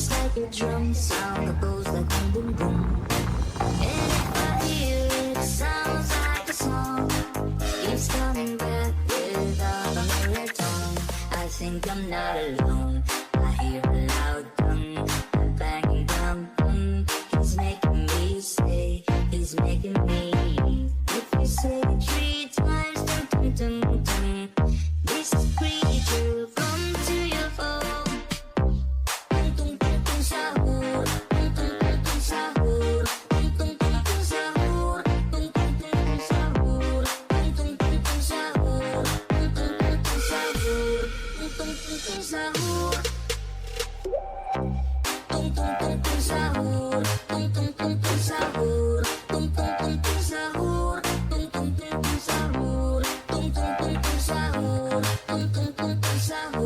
beats like a drum sound that goes like boom boom boom. And if I hear it, it sounds like a song. Keeps coming back without a ringtone. I think I'm not alone. I hear a loud gun, a banging drum drum. He's making me say, he's making me. If you say it 3 times, dun dun dun dun. This creature come to your phone. Tung tung tung tung sahur, tung tung tung tung sahur, tung tung tung tung sahur, tung tung tung tung sahur, tung tung tung tung sahur, tung tung tung tung sahur, tung tung tung tung sahur. Tung tung tung tung sahur, tung tung tung tung sahur, tung tung tung tung sahur, tung tung tung tung sahur, tung tung tung tung sahur, tung tung tung tung sahur.